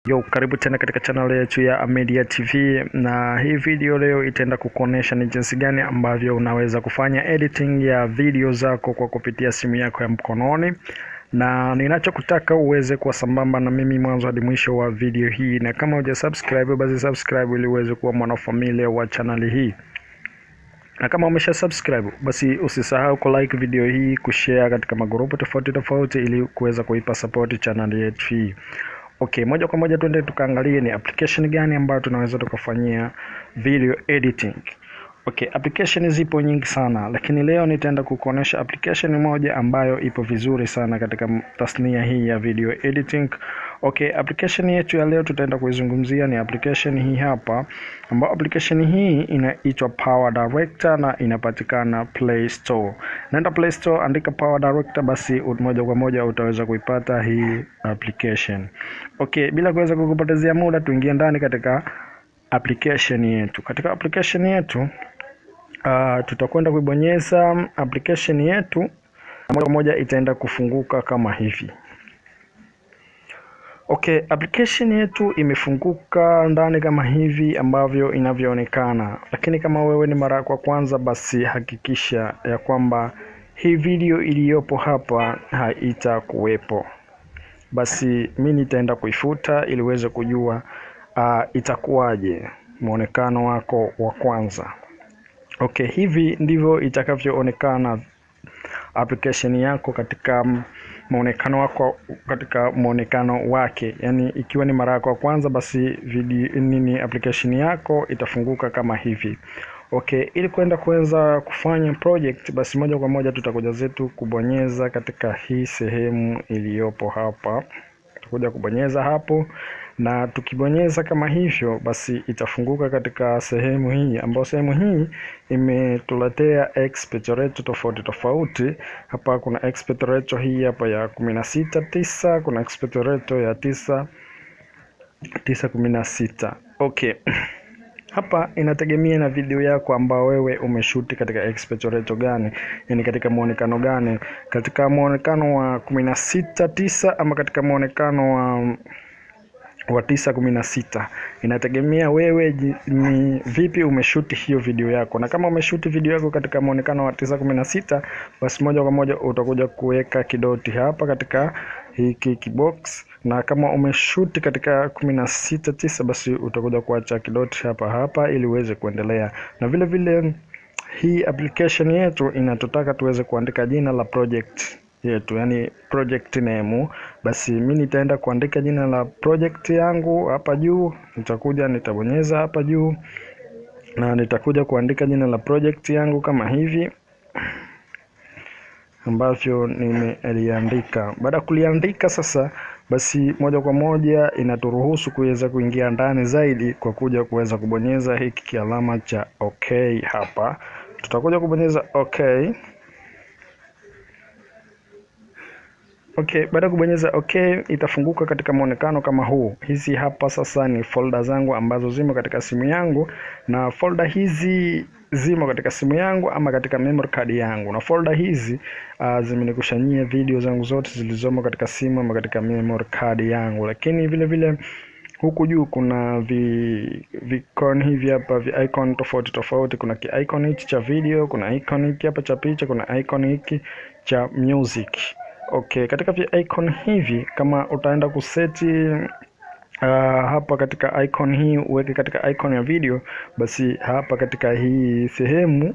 Yo, karibu tena katika channel yetu ya Media TV, na hii video leo itaenda kukuonesha ni jinsi gani ambavyo unaweza kufanya editing ya video zako kwa kupitia simu yako ya mkononi. Na ninachokutaka uweze kuwa sambamba na mimi mwanzo hadi mwisho wa video hii, na kama hujasubscribe basi subscribe ili uweze kuwa mwanafamilia wa channel hii. Na kama umesha subscribe basi usisahau ku like video hii, kushare katika magrupu tofauti ili kuweza kuipa support channel yetu hii. Okay, moja kwa moja tuende tukaangalie ni application gani ambayo tunaweza tukafanyia video editing. Okay, application zipo nyingi sana, lakini leo nitaenda kukuonesha application moja ambayo ipo vizuri sana katika tasnia hii ya video editing. Okay, application yetu ya leo tutaenda kuizungumzia ni application hii hapa, ambayo application hii inaitwa Power Director na inapatikana Play Store. Nenda Play Store, andika Power Director, basi moja kwa moja utaweza kuipata hii application. Okay, bila kuweza kukupotezea muda, tuingie ndani katika application yetu. Katika application yetu tutakwenda kuibonyeza application yetu, moja kwa moja itaenda kufunguka kama hivi. Okay, application yetu imefunguka ndani kama hivi ambavyo inavyoonekana. Lakini kama wewe ni mara kwa kwanza, basi hakikisha ya kwamba hii video iliyopo hapa haitakuwepo. Basi mimi nitaenda kuifuta ili uweze kujua itakuwaje muonekano wako wa kwanza. Okay, hivi ndivyo itakavyoonekana application yako katika muonekano wako, katika muonekano wake. Yani ikiwa ni mara yako ya kwanza, basi application yako itafunguka kama hivi. Okay, ili kuweza kufanya project, basi moja kwa moja tutakuja zetu kubonyeza katika hii sehemu iliyopo hapa. Tutakuja kubonyeza hapo, na tukibonyeza kama hivyo basi itafunguka katika sehemu hii, ambayo sehemu hii imetuletea expert rate tofauti. Hapa kuna expert rate hii hapa ya 16:9, kuna expert rate ya 9:16. Okay. Hapa inategemea na video yako ambao wewe umeshuti katika expert rate gani, yani katika muonekano gani, katika muonekano wa 16:9 ama katika muonekano wa 9:16. Inategemea wewe ni vipi umeshuti hiyo video yako. Na kama umeshuti video yako katika muonekano wa 9:16, basi moja kwa moja utakuja kuweka kidoti hapa katika hiki kibox, na kama umeshuti katika 16:9, basi utakuja kuacha kidoti hapa ili uweze kuendelea. Na vile vile hii application yetu inatutaka tuweze kuandika jina la project yetu, yani project name. Basi mimi nitaenda kuandika jina la project yangu hapa juu. Nitabonyeza hapa juu na nitakuja kuandika jina la project yangu kama hivi ambavyo nimeliandika. Baada ya kuliandika sasa, basi moja kwa moja inaturuhusu kuweza kuingia ndani zaidi kwa kuweza kubonyeza hiki kialama cha okay hapa. Tutakuja kubonyeza okay. Okay, baada ya kubonyeza okay, itafunguka katika muonekano kama huu. Hizi hapa sasa ni folder zangu ambazo zimo katika simu yangu, na folder hizi zimo katika simu yangu ama katika memory card yangu, na folder hizi zimenikushanyia video zangu zote zilizomo katika simu ama katika memory card yangu. Lakini vile vile huku juu kuna icon hivi hapa, icon tofauti. Kuna icon hiki cha video, kuna icon hiki hapa cha picha, kuna icon hiki cha music. Okay, katika icon hivi kama utaenda kuseti hapa katika icon hii uweke katika icon ya video, basi hapa katika hii sehemu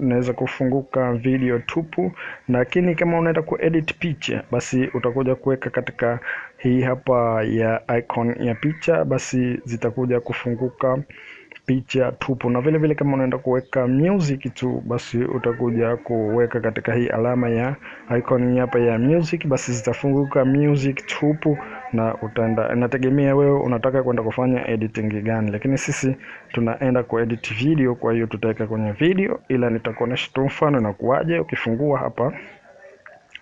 inaweza kufunguka video tupu. Lakini kama unaenda kuedit picha, basi utakuja kuweka katika hii hapa ya icon ya picha, basi zitakuja kufunguka picha tupu. Na vile vile kama unaenda kuweka music tu, basi utakuja kuweka katika hii alama ya icon hapa ya music, basi zitafunguka music tupu, na inategemea wewe unataka kwenda kufanya editing gani. Lakini sisi tunaenda kuedit video, kwa hiyo tutaweka kwenye video, ila nitakuonesha tu mfano na kuaje. Ukifungua hapa,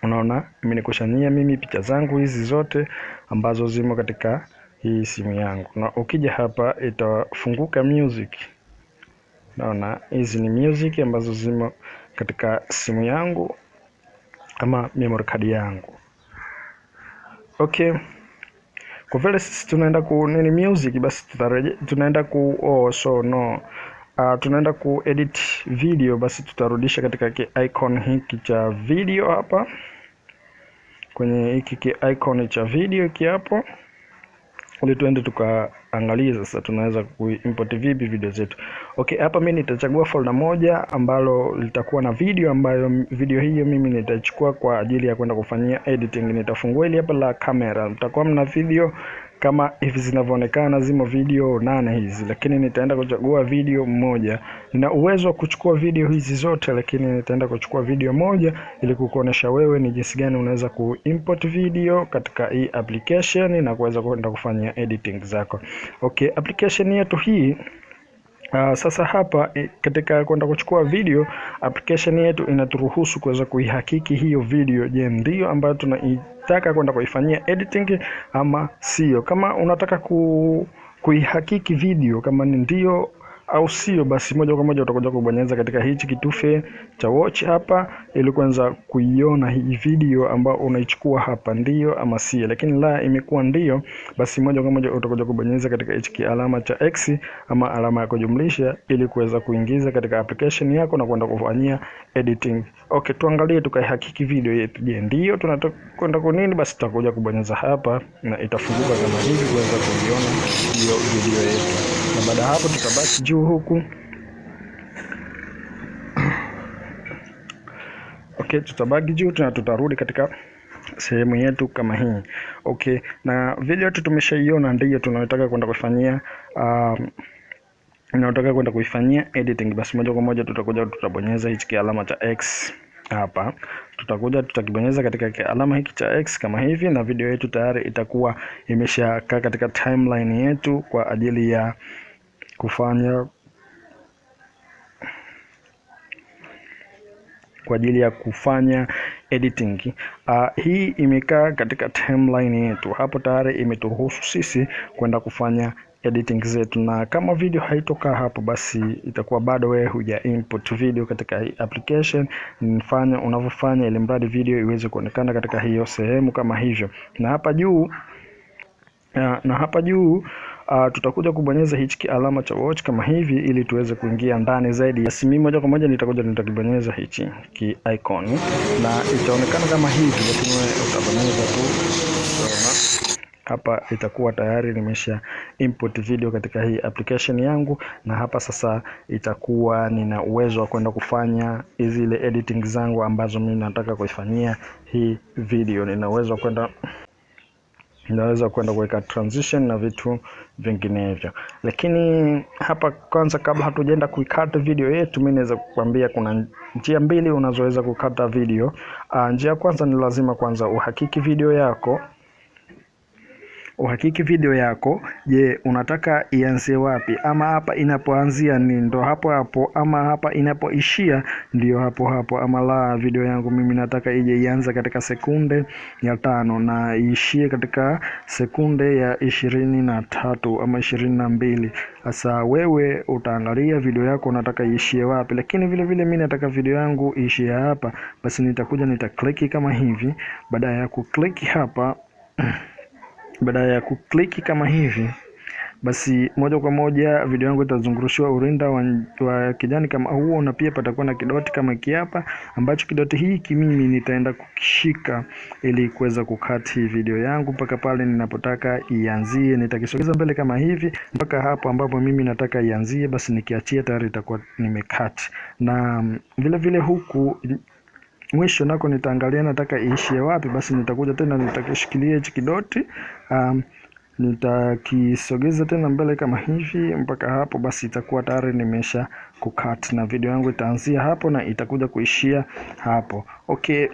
unaona imenikushanyia mimi picha zangu hizi zote ambazo zimo katika hii simu yangu. Na ukija hapa itafunguka music. Naona hizi ni music ambazo zimo katika simu yangu ama memory card yangu. Okay. Kwa vile sisi tunaenda ku nini music, basi tunaenda ku tunaenda ku edit video, basi tutarudisha katika icon hiki cha video hapa, kwenye hiki icon cha video hiki hapo, ili tuende tukaangalia sasa tunaweza kuimport vipi video zetu. Okay, hapa mimi nitachagua folder moja ambalo litakuwa na video, ambayo video hiyo mimi nitachukua kwa ajili ya kwenda kufanyia editing. Nitafungua ile hapa la kamera, mtakuwa mna video kama hivi zinavyoonekana, zimo video 8 hizi, lakini nitaenda kuchagua video moja. Nina uwezo wa kuchukua video hizi zote, lakini nitaenda kuchukua video moja ili kukuonesha wewe ni jinsi gani unaweza kuimport video katika hii application na kuweza kwenda kufanya editing zako. Okay, application yetu hii sasa hapa katika kwenda kuchukua video, application yetu inaturuhusu kuweza kuihakiki hiyo video, je, ndio ambayo tunaitaka kwenda kuifanyia editing ama sio. Kama unataka kuihakiki video kama ni ndio au sio, basi moja kwa moja utakuja kubonyeza katika hichi kitufe cha watch hapa, ili kuanza kuiona hii video ambayo unaichukua hapa ndio ama sio. Lakini la imekuwa ndio, basi moja kwa moja utakuja kubonyeza katika hichi alama cha X ama alama ya kujumlisha, ili kuweza kuingiza katika application yako na kwenda kufanyia editing. Okay, tuangalie tukaihakiki video yetu. Je, ndio tunataka kwenda kwa nini? Basi tutakuja kubonyeza hapa na itafunguka kama hivi kuweza kuiona hiyo video yetu. Na baada hapo tutabaki juu huku. Okay, tutabaki juu na tutarudi katika sehemu yetu kama hii. Okay, na video yetu tumeshaiona, ndio tunataka kwenda kufanyia tunataka kwenda kuifanyia editing. Basi moja kwa moja tutakuja tutabonyeza hichi alama cha X hapa, tutakuja tutakibonyeza katika alama hiki cha X kama hivi, na video yetu tayari itakuwa imeshakaa katika timeline yetu kwa ajili ya kufanya editing. Hii imekaa katika timeline yetu hapo, tayari imeturuhusu sisi kwenda kufanya editing zetu. Na kama video haitokaa hapo, basi itakuwa bado wewe huja import video katika hii application. Nifanya unavyofanya ili mradi video iweze kuonekana katika hiyo sehemu kama hivyo. Na hapa juu tutakuja kubonyeza hichi alama cha watch kama hivi, ili tuweze kuingia ndani zaidi. Basi mimi moja kwa moja nitakibonyeza hichi icon na itaonekana kama hivi, lakini utabonyeza tu hapa, itakuwa tayari nimesha import video katika hii application yangu. Na hapa sasa itakuwa nina uwezo wa kwenda kufanya zile editing zangu ambazo mimi nataka kuifanyia hii video. Ninaweza kwenda kuweka transition na vitu vinginevyo. Lakini hapa kwanza, kabla hatujaenda kuikata video yetu, mimi naweza kukwambia kuna njia mbili unazoweza kukata video. Njia ya kwanza ni lazima kwanza uhakiki video yako. Je, unataka ianzie wapi? Ama hapa inapoanzia ni ndo hapo, ama hapa inapoishia ndio hapo, ama la, video yangu mimi nataka ije ianze katika sekunde ya 5 na iishie katika sekunde ya 23 ama 22. Sasa wewe utaangalia video yako unataka iishie wapi. Lakini vile vile mimi nataka video yangu iishie hapa, basi nitakuja nitakliki kama hivi. Baada ya kukliki kama hivi, basi moja kwa moja video yangu itazungurushiwa urinda wa kijani kama huo, na pia patakuwa na kidoti kama hiki hapa, ambacho kidoti hiki mimi nitaenda kukishika ili kuweza kukati video yangu mpaka pale ninapotaka ianzie. Nitakisogeza mbele kama hivi mpaka hapo ambapo mimi nataka ianzie, basi nikiachia tayari itakuwa nimekati. Na vile vile huku mwisho nako nitaangalia nataka iishie wapi, basi nitakuja tena nitakishikilia hichi kidoti, nitakisogeza tena mbele kama hivi mpaka hapo, basi itakuwa tayari nimesha kukata na video yangu itaanzia hapo na itakuja kuishia hapo. Okay.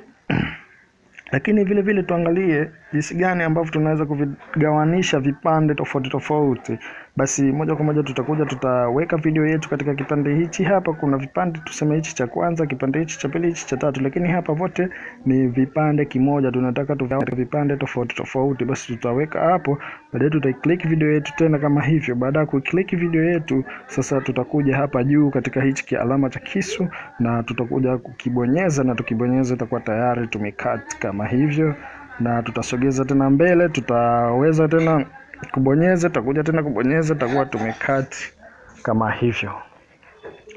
Lakini vile vile tuangalie jinsi gani ambavyo tunaweza kuvigawanisha vipande tofauti. Basi moja kwa moja tutaweka video yetu katika kipande hichi hapa. Kuna vipande, tuseme hichi cha kwanza, kipande hichi cha pili, hichi cha tatu, lakini hapa vote ni vipande kimoja. Tunataka tuweke vipande tofauti. Basi tutaweka hapo, baadaye tutaklik video yetu tena kama hivyo. Baada ya kuclick video yetu, sasa tutakuja hapa juu katika hichi alama cha kisu na tutakuja kukibonyeza, na tukibonyeza itakuwa tayari tumecut kama hivyo. na tutasogeza tena mbele, tutaweza tena kubonyeza, tutakuja tena kubonyeza, tutakuwa tumekati kama hivyo.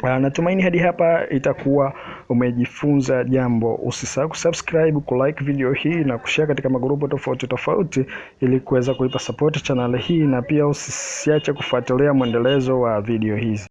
Natumaini hadi hapa itakuwa umejifunza jambo. Usisahau kusubscribe, kulike video hii na kushare katika magrupu tofauti tofauti ili kuweza kuipa support channel hii, na pia usiache kufuatilia mwendelezo wa video hizi.